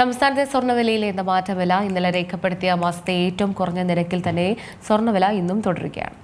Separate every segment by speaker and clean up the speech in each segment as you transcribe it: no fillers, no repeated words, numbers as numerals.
Speaker 1: സംസ്ഥാനത്തെ സ്വർണ്ണവിലയിൽ എന്ന മാറ്റമില്ല. ഇന്നലെ രേഖപ്പെടുത്തിയ മാസത്തെ ഏറ്റവും കുറഞ്ഞ നിരക്കിൽ തന്നെ സ്വർണ്ണവില ഇന്നും തുടരുകയാണ്.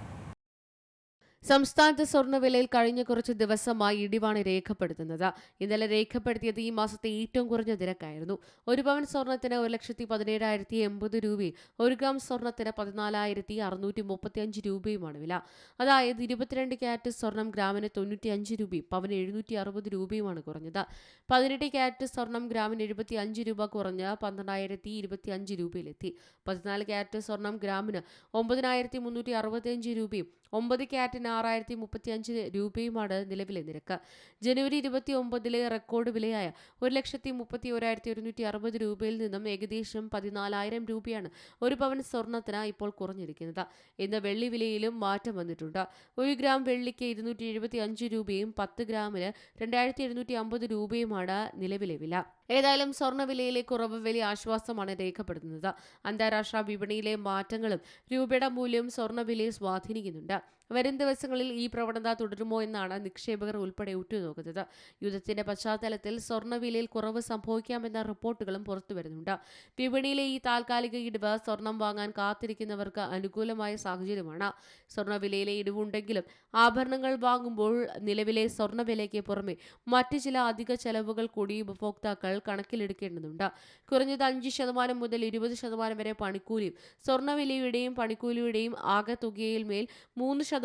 Speaker 2: സംസ്ഥാനത്ത് സ്വർണ്ണവിലയിൽ കഴിഞ്ഞ കുറച്ച് ദിവസമായി ഇടിവാണ് രേഖപ്പെടുത്തുന്നത്. ഇന്നലെ രേഖപ്പെടുത്തിയത് ഈ മാസത്തെ ഏറ്റവും കുറഞ്ഞ നിരക്കായിരുന്നു. ഒരു പവൻ സ്വർണ്ണത്തിന് 1,17,080 രൂപയും 1 ഗ്രാം സ്വർണ്ണത്തിന് 14,635 രൂപയുമാണ് വില. അതായത് 22 ക്യാരറ്റ് സ്വർണം ഗ്രാമിന് 95 രൂപയും പവന് 760 രൂപയുമാണ് കുറഞ്ഞത്. 18 ക്യാരറ്റ് സ്വർണം ഗ്രാമിന് 75 രൂപ കുറഞ്ഞ് 12,025 രൂപയിലെത്തി. 14 ക്യാരറ്റ് സ്വർണം ഗ്രാമിന് 9,365 രൂപയും 9 ക്യാരറ്റിന് 6,035 രൂപയുമാണ് നിലവിലെ നിരക്ക്. ജനുവരി 29 റെക്കോർഡ് വിലയായ 1,31,160 രൂപയിൽ നിന്നും ഏകദേശം 14,000 രൂപയാണ് ഒരു പവൻ സ്വർണത്തിന് ഇപ്പോൾ കുറഞ്ഞിരിക്കുന്നത്. ഇന്ന് വെള്ളി വിലയിലും മാറ്റം വന്നിട്ടുണ്ട്. 1 ഗ്രാം വെള്ളിക്ക് 275 രൂപയും 10 ഗ്രാമിന് 2,750 രൂപയുമാണ് നിലവിലെ വില. ഏതായാലും സ്വർണ്ണവിലയിലെ കുറവ് വലിയ ആശ്വാസമാണ് രേഖപ്പെടുത്തുന്നത്. അന്താരാഷ്ട്ര വിപണിയിലെ മാറ്റങ്ങളും രൂപയുടെ മൂല്യം സ്വർണ്ണവിലയെ സ്വാധീനിക്കുന്നുണ്ട്. വരും ദിവസങ്ങളിൽ ഈ പ്രവണത തുടരുമോ എന്നാണ് നിക്ഷേപകർ ഉൾപ്പെടെ ഉറ്റുനോക്കുന്നത്. യുദ്ധത്തിന്റെ പശ്ചാത്തലത്തിൽ സ്വർണ്ണവിലയിൽ കുറവ് സംഭവിക്കാമെന്ന റിപ്പോർട്ടുകളും പുറത്തുവരുന്നുണ്ട്. വിപണിയിലെ ഈ താൽക്കാലിക ഇടിവ് സ്വർണം വാങ്ങാൻ കാത്തിരിക്കുന്നവർക്ക് അനുകൂലമായ സാഹചര്യമാണ്. സ്വർണ്ണവിലയിലെ ഇടിവുണ്ടെങ്കിലും ആഭരണങ്ങൾ വാങ്ങുമ്പോൾ നിലവിലെ സ്വർണ്ണവിലയ്ക്ക് പുറമെ മറ്റ് ചില അധിക ചെലവുകൾ കൂടി ഉപഭോക്താക്കൾ കണക്കിലെടുക്കേണ്ടതുണ്ട്. കുറഞ്ഞത് 5% മുതൽ 20% വരെ പണിക്കൂലിയും സ്വർണ്ണവിലയുടെയും പണിക്കൂലിയുടെയും ആകെ തുകയിൽ മേൽ 3%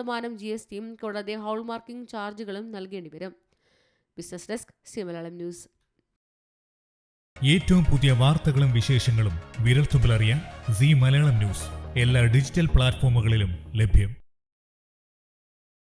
Speaker 2: GSTയും കൂടാതെ ഹോൾമാർക്കിംഗ് ചാർജുകളും നൽകേണ്ടി വരും. Business desk Malayalam news.
Speaker 3: ഏറ്റവും പുതിയ വാർത്തകളും വിശേഷങ്ങളും വിരൽത്തുമ്പിലറിയാൻ മലയാളം ന്യൂസ് എല്ലാ ഡിജിറ്റൽ പ്ലാറ്റ്ഫോമുകളിലും ലഭ്യം.